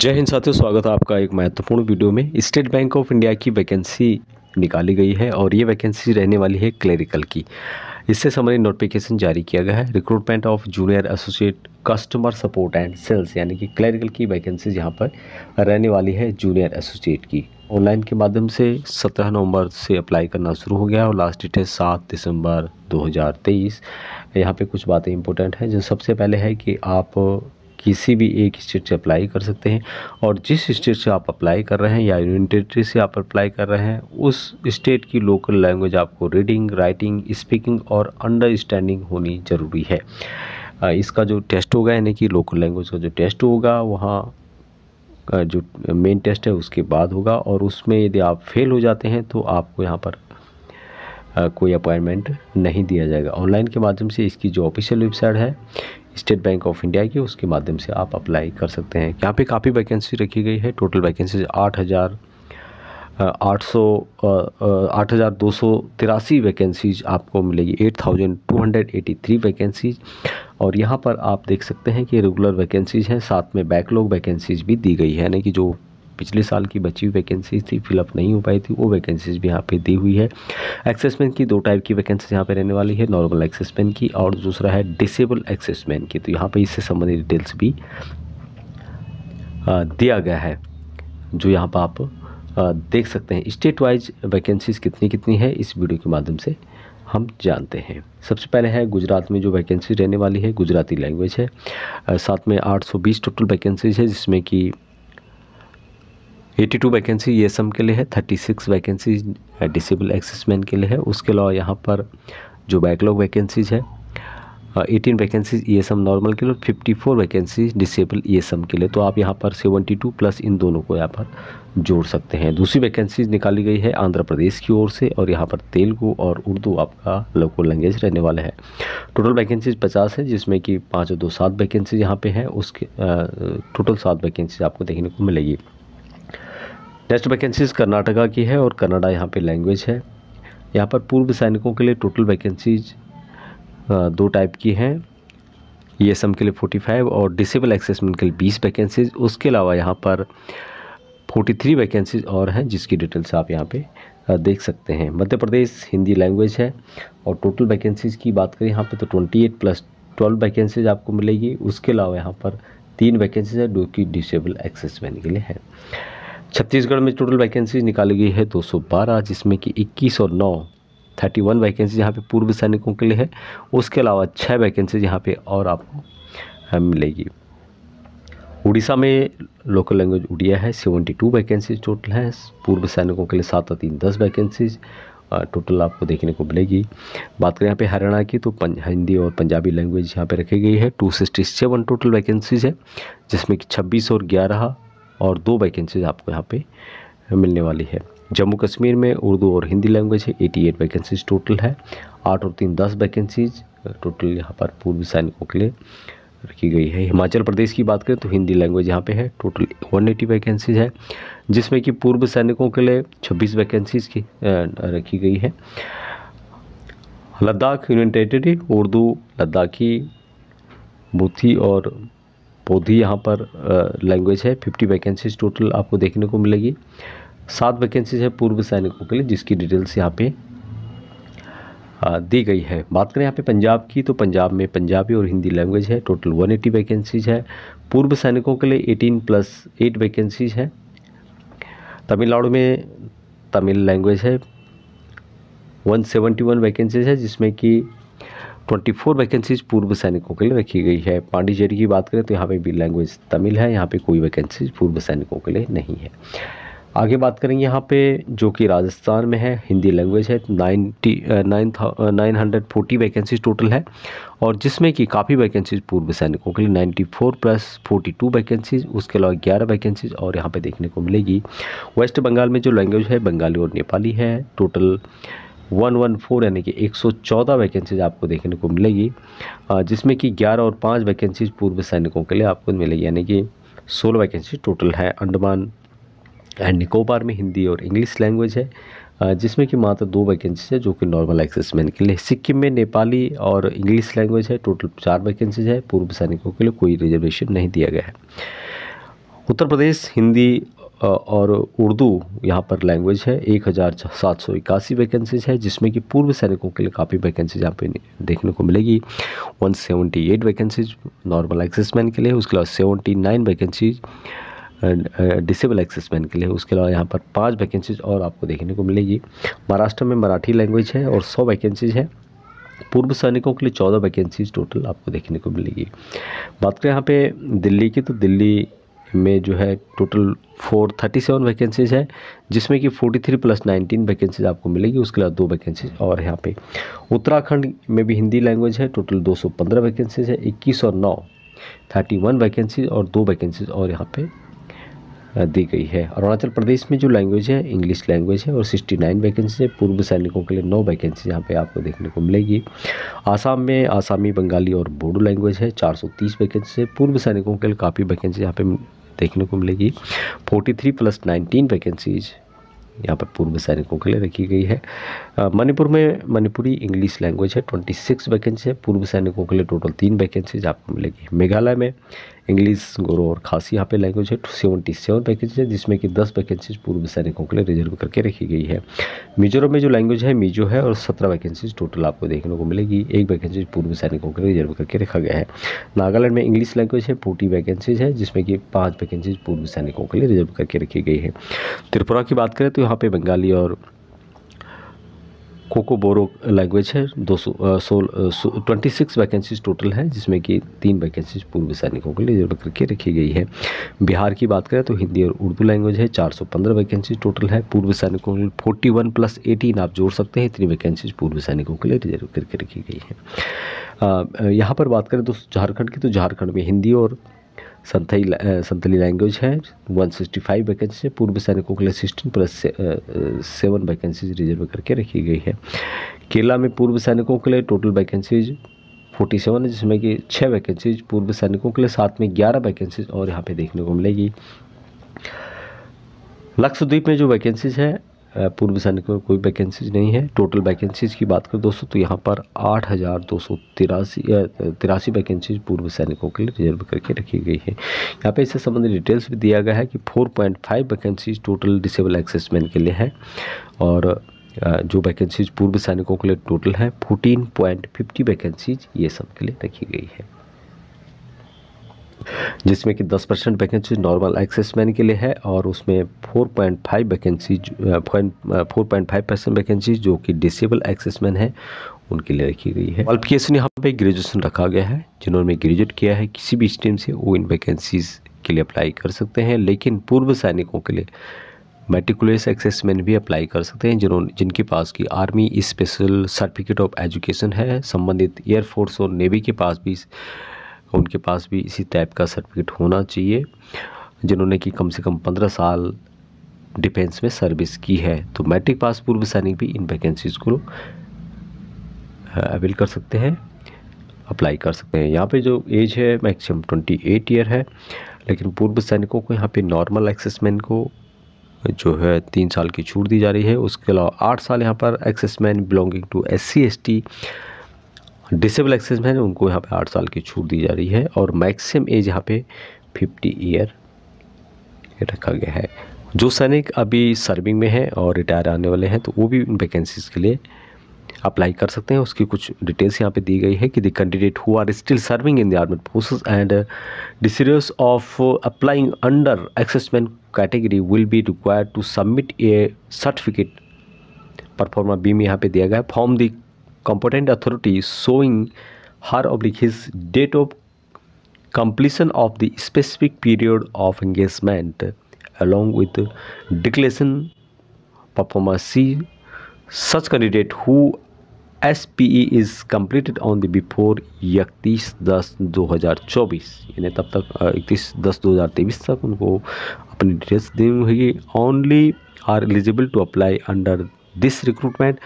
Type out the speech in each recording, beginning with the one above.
जय हिंद साथियों, स्वागत है आपका एक महत्वपूर्ण वीडियो में। स्टेट बैंक ऑफ इंडिया की वैकेंसी निकाली गई है और ये वैकेंसी रहने वाली है क्लरिकल की। इससे संबंधित नोटिफिकेशन जारी किया गया है। Recruitment of junior associate customer support and sales, यानी कि क्लरिकल की वैकेंसी यहाँ पर रहने वाली है जूनियर एसोसिएट की। ऑनलाइन के माध्यम से 17 नवंबर से अप्लाई करना शुरू हो गया और लास्ट डेट है 7 दिसंबर 2023। यहाँ पे कुछ बातें इंपॉर्टेंट हैं। जो सबसे पहले है कि आप किसी भी एक स्टेट से अप्लाई कर सकते हैं और जिस स्टेट से आप अप्लाई कर रहे हैं या यूनियन टेरिटरी से आप अप्लाई कर रहे हैं उस स्टेट की लोकल लैंग्वेज आपको रीडिंग, राइटिंग, स्पीकिंग और अंडरस्टैंडिंग होनी ज़रूरी है। इसका जो टेस्ट होगा, यानी कि लोकल लैंग्वेज का जो टेस्ट होगा, वहाँ जो मेन टेस्ट है उसके बाद होगा और उसमें यदि आप फेल हो जाते हैं तो आपको यहाँ पर कोई अपॉइंटमेंट नहीं दिया जाएगा। ऑनलाइन के माध्यम से इसकी जो ऑफिशियल वेबसाइट है स्टेट बैंक ऑफ इंडिया की, उसके माध्यम से आप अप्लाई कर सकते हैं। यहाँ पे काफ़ी वैकेंसी रखी गई है। टोटल वैकेंसी 8,283 वैकेंसीज आपको मिलेगी। 8,283 वैकेंसीज। और यहाँ पर आप देख सकते हैं कि रेगुलर वैकेंसीज हैं, साथ में बैकलॉग वैकेंसीज भी दी गई है, यानी कि जो पिछले साल की बची हुई वैकेंसीज थी, फिलअप नहीं हो पाई थी, वो वैकेंसीज भी यहाँ पे दी हुई है। एक्सेसमैन की 2 टाइप की वैकेंसी यहाँ पे रहने वाली है, नॉर्मल एक्सेसमैन की और दूसरा है डिसेबल एक्सेसमैन की। तो यहाँ पे इससे संबंधित डिटेल्स भी दिया गया है, जो यहाँ पर आप देख सकते हैं। स्टेट वाइज वैकेंसीज कितनी कितनी है इस वीडियो के माध्यम से हम जानते हैं। सबसे पहले है गुजरात में जो वैकेंसी रहने वाली है, गुजराती लैंग्वेज है। साथ में 820 टोटल वैकेंसीज है, जिसमें कि 82 वैकेंसी ईएसएम के लिए है, 36 वैकेंसी डिसेबल एक्सेसमैन के लिए है। उसके अलावा यहाँ पर जो बैकलॉग वैकेंसीज है 18 वैकेंसीज ईएसएम नॉर्मल के लिए, 54 वैकेंसीज डिसेबल ईएसएम के लिए। तो आप यहाँ पर 72 प्लस इन दोनों को यहाँ पर जोड़ सकते हैं। दूसरी वैकेंसीज निकाली गई है आंध्र प्रदेश की ओर से और यहाँ पर तेलुगु और उर्दू आपका लोकल लैंग्वेज रहने वाला है। टोटल वैकेंसीज 50 है, जिसमें कि 5 और 2 7 वैकेंसीज यहाँ पे हैं। उसके टोटल 7 वैकेंसीज आपको देखने को मिलेगी। नेक्स्ट वैकेंसीज कर्नाटका की है और कन्नड़ा यहाँ पे लैंग्वेज है। यहाँ पर पूर्व सैनिकों के लिए टोटल वैकेंसीज 2 टाइप की हैं, ईएसएम के लिए 45 और डिसेबल एक्सेसमेंट के लिए 20 वैकेंसीज। उसके अलावा यहाँ पर 43 वैकेंसीज और हैं, जिसकी डिटेल्स आप यहाँ पे देख सकते हैं। मध्य प्रदेश हिंदी लैंग्वेज है और टोटल वैकेंसीज की बात करें यहाँ पे तो 28 प्लस 12 वैकेंसीज आपको मिलेगी। उसके अलावा यहाँ पर 3 वैकेंसीज है जो कि डिसेबल एक्सेसमेंट के लिए है। छत्तीसगढ़ में टोटल वैकेंसी निकाली गई है 212, जिसमें कि 21 और 9 31 वैकेंसी यहाँ पे पूर्व सैनिकों के लिए है। उसके अलावा 6 वैकेंसी यहाँ पे और आपको मिलेगी। उड़ीसा में लोकल लैंग्वेज उड़िया है, 72 वैकेंसीज टोटल है। पूर्व सैनिकों के लिए 7 और 3 10 वैकेंसीज टोटल आपको देखने को मिलेगी। बात करें यहाँ पे हरियाणा की तो हिंदी और पंजाबी लैंग्वेज यहाँ पे रखी गई है। 267 टोटल वैकेंसीज है, जिसमें कि 26 और 11 और 2 वैकेंसीज आपको यहाँ पे मिलने वाली है। जम्मू कश्मीर में उर्दू और हिंदी लैंग्वेज है, 88 वैकेंसीज टोटल है। 8 और 3 10 वैकेंसीज टोटल यहाँ पर पूर्व सैनिकों के लिए रखी गई है। हिमाचल प्रदेश की बात करें तो हिंदी लैंग्वेज यहाँ पे है, टोटल 180 वैकेंसीज है, जिसमें कि पूर्व सैनिकों के लिए 26 वैकेंसीज की रखी गई है। लद्दाख यूनियन टेरिटरी उर्दू, लद्दाखी, बुथी और पोधी यहाँ पर लैंग्वेज है। 50 वैकेंसीज टोटल आपको देखने को मिलेगी। 7 वैकेंसीज है पूर्व सैनिकों के लिए, जिसकी डिटेल्स यहाँ पे दी गई है। बात करें यहाँ पे पंजाब की तो पंजाब में पंजाबी और हिंदी लैंग्वेज है, टोटल 180 वैकेंसीज है। पूर्व सैनिकों के लिए 18 प्लस 8 वैकेंसीज है। तमिलनाडु में तमिल लैंग्वेज है, 171 वैकेंसीज है, जिसमें कि 24 वैकेंसीज पूर्व सैनिकों के लिए रखी गई है। पांडिचेरी की बात करें तो यहाँ पे भी लैंग्वेज तमिल है, यहाँ पे कोई वैकेंसीज पूर्व सैनिकों के लिए नहीं है। आगे बात करेंगे यहाँ पे जो कि राजस्थान में है, हिंदी लैंग्वेज है, 940 वैकेंसीज टोटल है और जिसमें कि काफ़ी वैकेंसीज पूर्व सैनिकों के लिए 94 प्लस 42 वैकेंसीज। उसके अलावा 11 वैकेंसीज और यहाँ पे देखने को मिलेगी। वेस्ट बंगाल में जो लैंग्वेज है बंगाली और नेपाली है, टोटल 114 यानी कि 114 वैकेंसीज आपको देखने को मिलेगी, जिसमें कि 11 और 5 वैकेंसीज पूर्व सैनिकों के लिए आपको मिलेगी, यानी कि 16 वैकेंसी टोटल है। अंडमान एंड निकोबार में हिंदी और इंग्लिश लैंग्वेज है, जिसमें कि मात्र 2 वैकेंसीज है जो कि नॉर्मल एक्सेसमैन के लिए। सिक्किम में नेपाली और इंग्लिश लैंग्वेज है, टोटल 4 वैकेंसीज है। पूर्व सैनिकों के लिए कोई रिजर्वेशन नहीं दिया गया है। उत्तर प्रदेश हिंदी और उर्दू यहाँ पर लैंग्वेज है। 1781 वैकेंसीज है, जिसमें कि पूर्व सैनिकों के लिए काफ़ी वैकेंसीज यहाँ पे देखने को मिलेगी। 178 वैकेंसीज नॉर्मल एक्सेसमैन के लिए, उसके अलावा 79 वैकेंसीज डिसेबल एक्सेसमैन के लिए, उसके अलावा यहाँ पर 5 वैकेंसीज और आपको देखने को मिलेगी। महाराष्ट्र में मराठी लैंग्वेज है और 100 वैकेंसीज है। पूर्व सैनिकों के लिए 14 वैकेंसीज टोटल आपको देखने को मिलेगी। बात करें यहाँ पे दिल्ली की, तो दिल्ली में जो है टोटल 437 वैकेंसीज है, जिसमें कि 43 + 19 वैकेंसीज आपको मिलेगी। उसके अलावा 2 वैकेंसीज और यहाँ पे उत्तराखंड में भी हिंदी लैंग्वेज है। टोटल 215 वैकेंसीज है। 21 और 9 31 वैकेंसीज और 2 वैकेंसीज और यहाँ पे दी गई है। अरुणाचल प्रदेश में जो लैंग्वेज है इंग्लिश लैंग्वेज है और 69 वैकेंसी है। पूर्व सैनिकों के लिए 9 वैकेंसी यहाँ पे आपको देखने को मिलेगी। आसाम में आसामी, बंगाली और बोडो लैंग्वेज है। 430 वैकेंसी है। पूर्व सैनिकों के लिए काफ़ी वैकेंसी यहाँ पे देखने को मिलेगी। 43 + 19 वैकेंसीज यहाँ पर पूर्व सैनिकों के लिए रखी गई है। मणिपुर में मणिपुरी इंग्लिश लैंग्वेज है। 26 वैकेंसी है। पूर्व सैनिकों के लिए टोटल 3 वैकेंसीज आपको मिलेगी। मेघालय में इंग्लिश, गोरो और खासी यहाँ पे लैंग्वेज है। 77 वैकेंसी है, जिसमें कि 10 वैकेंसीज पूर्व सैनिकों के लिए रिजर्व करके रखी गई है। मिजोरम में जो लैंग्वेज है मिजो है और 17 वैकेंसीज टोटल आपको देखने को मिलेगी। 1 वैकेंसी पूर्व सैनिकों के लिए रिजर्व करके रखा गया है। नागालैंड में इंग्लिश लैंग्वेज है। 40 वैकेंसीज है, जिसमें कि 5 वैकेंसीज पूर्व सैनिकों के लिए रिजर्व करके रखी गई है। त्रिपुरा की बात करें तो यहाँ पे बंगाली और कोकोबोरो लैंग्वेज है। 26 वैकेंसीज टोटल है, जिसमें कि 3 वैकेंसीज पूर्व सैनिकों के लिए रिजर्व करके रखी गई है। बिहार की बात करें तो हिंदी और उर्दू लैंग्वेज है। 415 वैकेंसीज टोटल है। पूर्व सैनिकों के लिए 41 + 18 आप जोड़ सकते हैं। इतनी वैकेंसीज पूर्व सैनिकों के लिए रिजर्व करके रखी गई है। यहाँ पर बात करें तो झारखंड की, तो झारखंड में हिंदी और संथली लैंग्वेज है। 165 वैकेंसी है। पूर्व सैनिकों के लिए 16 + 7 वैकेंसीज रिजर्व करके रखी गई है। केरला में पूर्व सैनिकों के लिए टोटल वैकेंसीज 47 है, जिसमें कि 6 वैकेंसीज पूर्व सैनिकों के लिए, साथ में 11 वैकेंसीज और यहाँ पे देखने को मिलेगी। लक्षद्वीप में जो वैकेंसीज है पूर्व सैनिकों में कोई वैकेंसीज नहीं है। टोटल वैकेंसीज की बात करें दोस्तों तो यहाँ पर 8,283 वैकेंसीज पूर्व सैनिकों के लिए रिजर्व करके रखी गई है। यहाँ पे इससे संबंधित डिटेल्स भी दिया गया है कि 4.5 वैकेंसीज टोटल डिसेबल एक्सेसमैन के लिए है और जो वैकेंसीज पूर्व सैनिकों के लिए टोटल है 14.50 वैकेंसीज ये सब के लिए रखी गई है, जिसमें कि 10% वैकेंसी नॉर्मल एक्सेसमैन के लिए है और उसमें 4.5% वैकेंसी जो कि डिसेबल एक्सेसमैन है उनके लिए रखी गई है। क्वालिफिकेशन यहाँ पे ग्रेजुएशन रखा गया है। जिन्होंने ग्रेजुएट किया है किसी भी स्ट्रीम से वो इन वैकेंसीज के लिए अप्लाई कर सकते हैं, लेकिन पूर्व सैनिकों के लिए मेट्रिकुलस एक्सेसमैन भी अप्लाई कर सकते हैं जिनके पास की army special certificate of education है। संबंधित एयरफोर्स और नेवी के पास भी उनके पास भी इसी टाइप का सर्टिफिकेट होना चाहिए। जिन्होंने कि कम से कम 15 साल डिफेंस में सर्विस की है, तो मैट्रिक पास पूर्व सैनिक भी इन वैकेंसीज को अवेल कर सकते हैं, अप्लाई कर सकते हैं। यहाँ पे जो एज है मैक्सिमम 28 ईयर है, लेकिन पूर्व सैनिकों को यहाँ पे नॉर्मल एक्सेसमैन को जो है 3 साल की छूट दी जा रही है। उसके अलावा 8 साल यहाँ पर exserviceman belonging to SC ST disable exserviceman है उनको यहाँ पे 8 साल की छूट दी जा रही है और मैक्सिमम एज यहाँ पे 50 ईयर रखा गया है। जो सैनिक अभी सर्विंग में है और रिटायर आने वाले हैं तो वो भी इन वैकेंसीज के लिए अप्लाई कर सकते हैं। उसकी कुछ डिटेल्स यहाँ पे दी गई है कि the candidate who are still serving in the armed forces and desirous of applying under exserviceman category will be required to submit a certificate proforma B में यहाँ पे दिया गया from the competent authority showing her/his date of completion of the specific period of engagement along with declaration performance C. Such candidate who SPE is completed on the before 31/10/2024 यानी तब तक 31/10/2023 तक उनको अपनी डिटेल्स दी होगी। only are eligible to apply under this recruitment.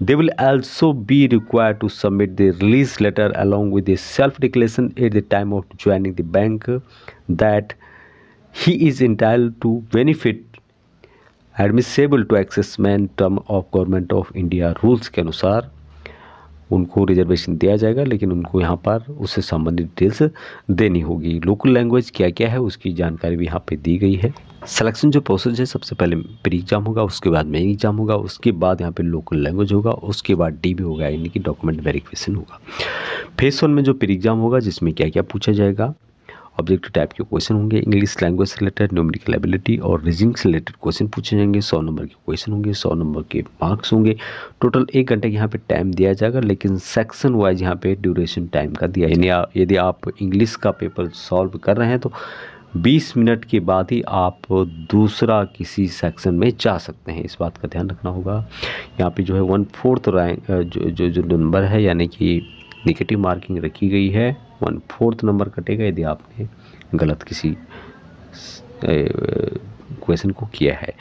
They will also be required to submit the release letter along with the self-declaration at the time of joining the bank that he is entitled to benefit admissible to accessment term of Government of India rules के अनुसार उनको reservation दिया जाएगा, लेकिन उनको यहाँ पर उससे संबंधित डिटेल्स देनी होगी। लोकल लैंग्वेज क्या क्या है उसकी जानकारी भी यहाँ पे दी गई है। सिलेक्शन जो प्रोसेस है, सबसे पहले प्री एग्जाम होगा, उसके बाद मेन एग्जाम होगा, उसके बाद यहाँ पे लोकल लैंग्वेज होगा, उसके बाद DB होगा यानी कि डॉक्यूमेंट वेरिफिकेशन होगा। फेज 1 में जो प्री एग्जाम होगा जिसमें क्या क्या पूछा जाएगा, ऑब्जेक्टिव टाइप के क्वेश्चन होंगे, इंग्लिश लैंग्वेज से रिलेटेड, न्यूमेरिकल एबिलिटी और रीजनिंग से रिलेटेड क्वेश्चन पूछे जाएंगे। 100 नंबर के क्वेश्चन होंगे, 100 नंबर के मार्क्स होंगे। टोटल 1 घंटे यहाँ पे टाइम दिया जाएगा, लेकिन सेक्शन वाइज यहाँ पे ड्यूरेशन टाइम का दिया है। यदि आप इंग्लिश का पेपर सॉल्व कर रहे हैं तो 20 मिनट के बाद ही आप दूसरा किसी सेक्शन में जा सकते हैं, इस बात का ध्यान रखना होगा। यहाँ पे जो है 1/4 रैंक जो नंबर है यानी कि नेगेटिव मार्किंग रखी गई है, 1/4 नंबर कटेगा यदि आपने गलत किसी क्वेश्चन को किया है।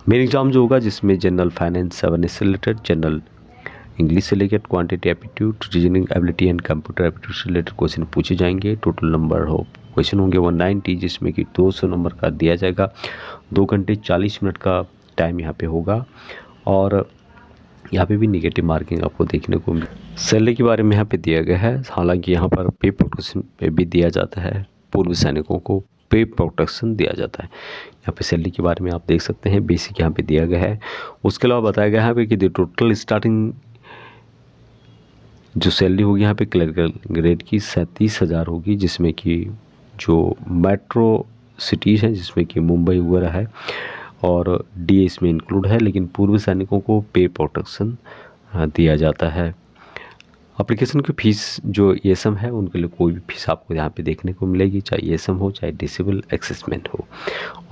मेन एग्जाम जो होगा जिसमें जनरल फाइनेंस अवेयरनेस से रिलेटेड, जनरल इंग्लिश से लेकर quantity aptitude, reasoning ability and computer aptitude से रिलेटेड क्वेश्चन पूछे जाएंगे। टोटल नंबर हो क्वेश्चन होंगे 190, जिसमें कि 200 नंबर का दिया जाएगा। 2 घंटे 40 मिनट का टाइम यहाँ पे होगा और यहाँ पे भी नेगेटिव मार्किंग आपको देखने को सैलरी के बारे में यहाँ पे दिया गया है। हालांकि यहाँ पर पे प्रोटेक्शन पे भी दिया जाता है, पूर्व सैनिकों को पे प्रोटेक्शन दिया जाता है। यहाँ पे सैलरी के बारे में आप देख सकते हैं, बेसिक यहाँ पे दिया गया है। उसके अलावा बताया गया है कि टोटल स्टार्टिंग जो सैलरी होगी यहाँ पे क्लर्कल ग्रेड की 37,000 होगी, जिसमें कि जो मेट्रो सिटीज़ हैं जिसमें कि मुंबई वगैरह है और DA इसमें इंक्लूड है, लेकिन पूर्व सैनिकों को पे प्रोटेक्शन दिया जाता है। एप्लीकेशन की फ़ीस जो ESM है उनके लिए कोई भी फीस आपको यहाँ पे देखने को मिलेगी, चाहे ESM हो चाहे डिसेबल असेसमेंट हो।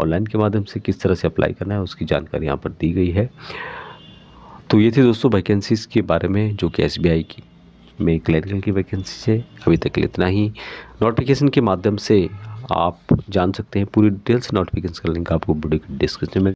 ऑनलाइन के माध्यम से किस तरह से अप्लाई करना है उसकी जानकारी यहाँ पर दी गई है। तो ये थी दोस्तों वैकेंसीज़ के बारे में जो कि SBI की में क्लरिकल की वैकेंसी है। अभी तक इतना ही। नोटिफिकेशन के माध्यम से आप जान सकते हैं पूरी डिटेल्स। नोटिफिकेशन का लिंक आपको वीडियो के डिस्क्रिप्शन में